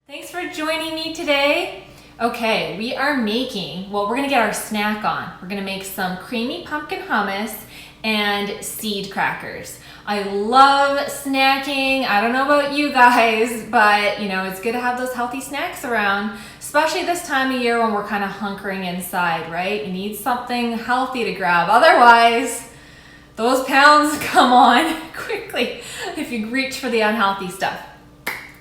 Thanks for joining me today. Okay, we are making, we're gonna get our snack on. We're gonna make some creamy pumpkin hummus and seed crackers. I love snacking. I don't know about you guys, but it's good to have those healthy snacks around, especially this time of year when we're kind of hunkering inside, right? You need something healthy to grab. Otherwise, those pounds come on quickly if you reach for the unhealthy stuff.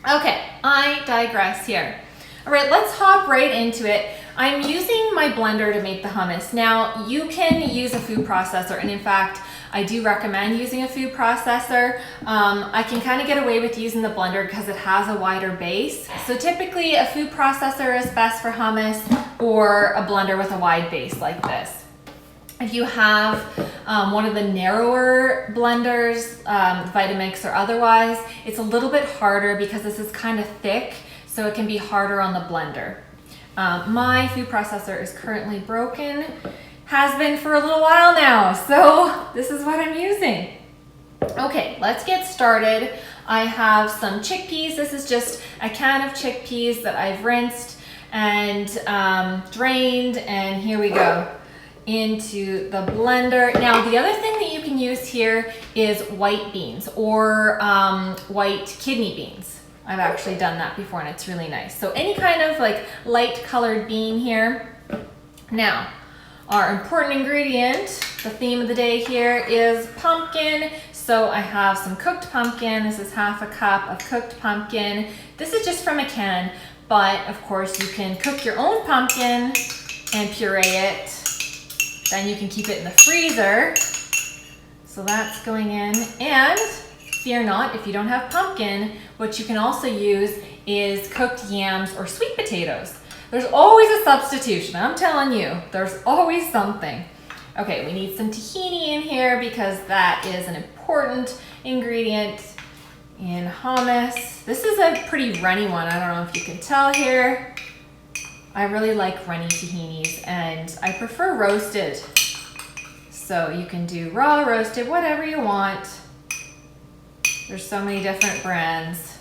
Okay, I digress here. All right, let's hop right into it. I'm using my blender to make the hummus. Now, you can use a food processor, and in fact, I do recommend using a food processor. I can kind of get away with using the blender because it has a wider base. So typically, a food processor is best for hummus, or a blender with a wide base like this. If you have one of the narrower blenders, Vitamix or otherwise, it's a little bit harder because this is kind of thick, so it can be harder on the blender. My food processor is currently broken, has been for a little while now, so this is what I'm using. Okay, let's get started. I have some chickpeas. This is just a can of chickpeas that I've rinsed and drained, and here we go into the blender. Now, the other thing that you can use here is white beans or white kidney beans. I've actually done that before and it's really nice. So any kind of like light colored bean here. Now, our important ingredient, the theme of the day here, is pumpkin. So I have some cooked pumpkin. This is half a cup of cooked pumpkin. This is just from a can, but of course you can cook your own pumpkin and puree it. Then you can keep it in the freezer. So that's going in. And fear not, if you don't have pumpkin, what you can also use is cooked yams or sweet potatoes. There's always a substitution, I'm telling you. There's always something. Okay, we need some tahini in here because that is an important ingredient in hummus. This is a pretty runny one. I don't know if you can tell here. I really like runny tahinis, and I prefer roasted. So you can do raw, roasted, whatever you want. There's so many different brands.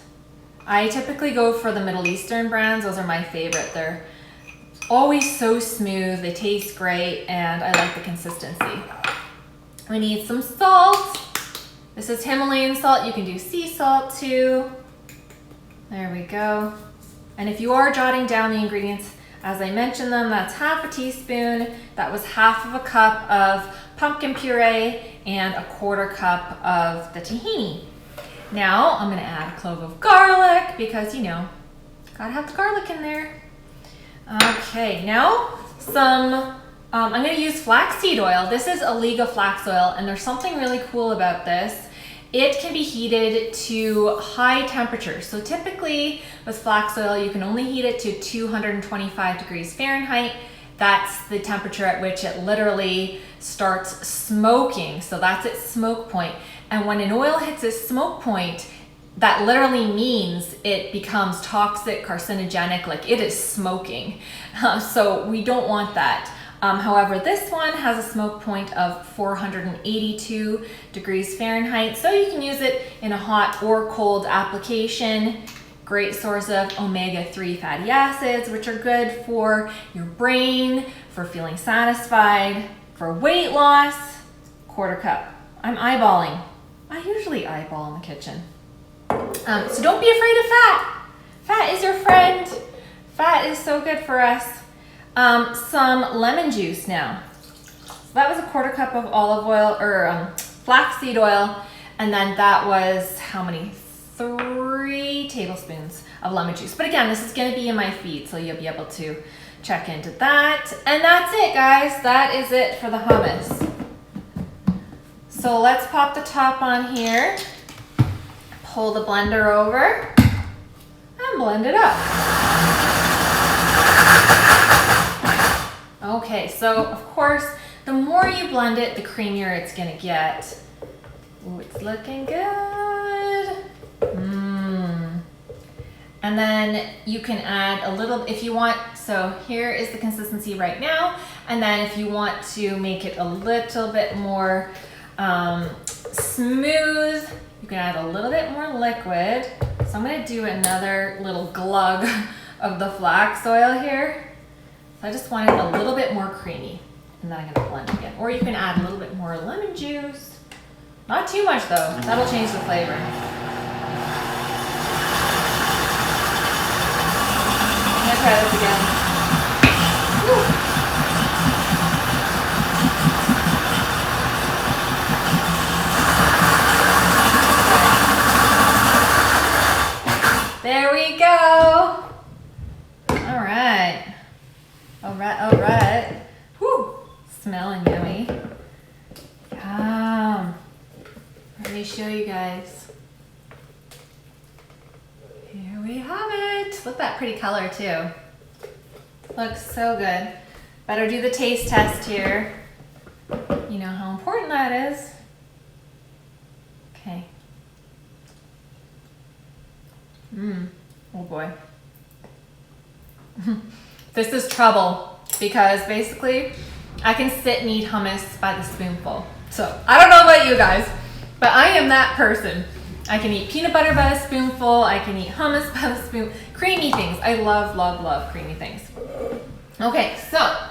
I typically go for the Middle Eastern brands. Those are my favorite. They're always so smooth, they taste great, and I like the consistency. We need some salt. This is Himalayan salt. You can do sea salt too. There we go. And if you are jotting down the ingredients as I mentioned them, that's half a teaspoon. That was half of a cup of pumpkin puree and a quarter cup of the tahini. Now I'm gonna add a clove of garlic because gotta have the garlic in there. Okay, now I'm gonna use flaxseed oil. This is Alligga Flax oil, and there's something really cool about this. It can be heated to high temperatures. So typically with flax oil, you can only heat it to 225 degrees Fahrenheit. That's the temperature at which it literally starts smoking. So that's its smoke point. And when an oil hits its smoke point, that literally means it becomes toxic, carcinogenic, like it is smoking. So we don't want that. However, this one has a smoke point of 482 degrees Fahrenheit, so you can use it in a hot or cold application. Great source of omega-3 fatty acids, which are good for your brain, for feeling satisfied, for weight loss. Quarter cup. I'm eyeballing. I usually eyeball in the kitchen. So don't be afraid of fat. Fat is your friend. Fat is so good for us. Some lemon juice now. So that was a quarter cup of olive oil or flaxseed oil, and then that was how many? 3 tablespoons of lemon juice. But again, this is going to be in my feed, so you'll be able to check into that. And that's it, guys. That is it for the hummus. So let's pop the top on here, pull the blender over, and blend it up. Okay, so of course, the more you blend it, the creamier it's gonna get. Ooh, it's looking good. And then you can add a little, if you want, so here is the consistency right now. And then if you want to make it a little bit more smooth, you can add a little bit more liquid. So So I'm gonna do another little glug of the flax oil here. So I just want it a little bit more creamy. And then I'm gonna blend again. Or you can add a little bit more lemon juice. Not too much though, that'll change the flavor. I'm gonna try this again. Woo. There we go. All right. All right, all right. Whew. Smelling yummy. Yum. Let me show you guys. Here we have it. Look at that pretty color too. Looks so good. Better do the taste test here. You know how important that is. Okay. Oh boy. This is trouble because basically I can sit and eat hummus by the spoonful. So I don't know about you guys, but I am that person. I can eat peanut butter by the spoonful. I can eat hummus by the spoon. Creamy things. I love, love, love creamy things. Okay, so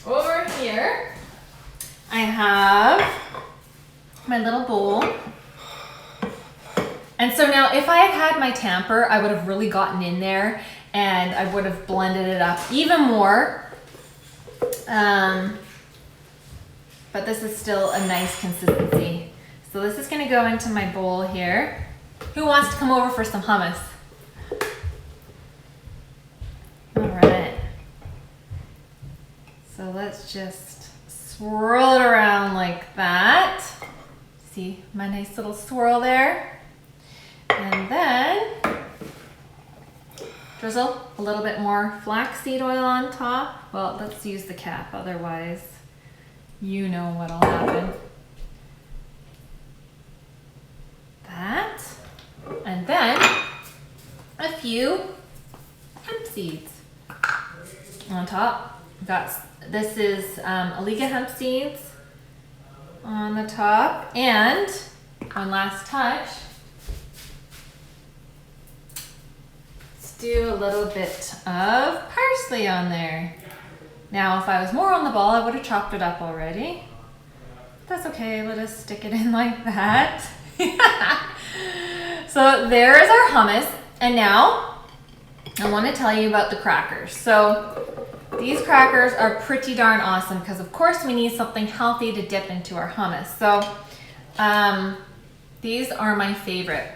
over here I have my little bowl. And so now if I had my tamper, I would have really gotten in there and I would have blended it up even more. But this is still a nice consistency. So this is gonna go into my bowl here. Who wants to come over for some hummus? All right. So let's just swirl it around like that. See my nice little swirl there? And then drizzle a little bit more flaxseed oil on top. Well, let's use the cap, otherwise you know what'll happen. That. And then a few hemp seeds on top. This is Alligga hemp seeds on the top. And one last touch. Do a little bit of parsley on there. Now, if I was more on the ball, I would have chopped it up already. That's okay, let us stick it in like that. So there is our hummus. And now I want to tell you about the crackers. So these crackers are pretty darn awesome because of course we need something healthy to dip into our hummus. So these are my favorite.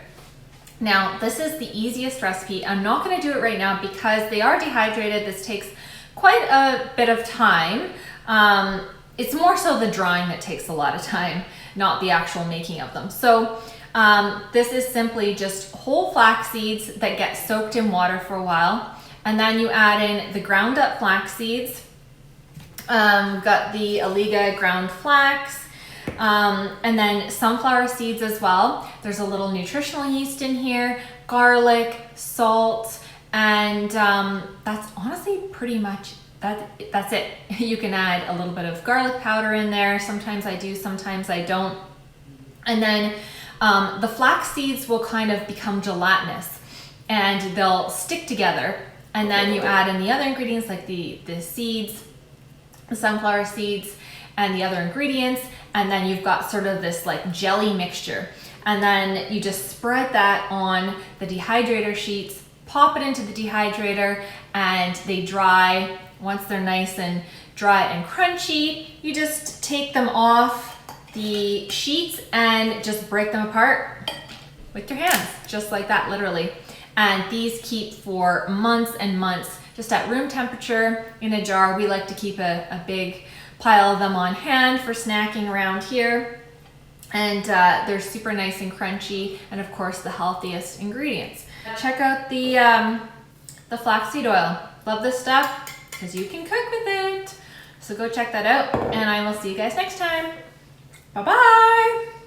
Now, this is the easiest recipe. I'm not going to do it right now because they are dehydrated. This takes quite a bit of time. It's more so the drying that takes a lot of time, not the actual making of them. So this is simply just whole flax seeds that get soaked in water for a while. And then you add in the ground up flax seeds. Got the Alligga ground flax. And then sunflower seeds as well. There's a little nutritional yeast in here, garlic, salt, and that's honestly pretty much, that's it. You can add a little bit of garlic powder in there. Sometimes I do, sometimes I don't. And then the flax seeds will kind of become gelatinous and they'll stick together. And then you add in the other ingredients like the seeds, the sunflower seeds, and the other ingredients, and then you've got sort of this like jelly mixture. And then you just spread that on the dehydrator sheets, pop it into the dehydrator, and they dry. Once they're nice and dry and crunchy, you just take them off the sheets and just break them apart with your hands, just like that, literally. And these keep for months and months, just at room temperature in a jar. We like to keep a big pile of them on hand for snacking around here. And they're super nice and crunchy, and of course the healthiest ingredients. Check out the flaxseed oil. Love this stuff because you can cook with it. So go check that out, and I will see you guys next time. Bye-bye.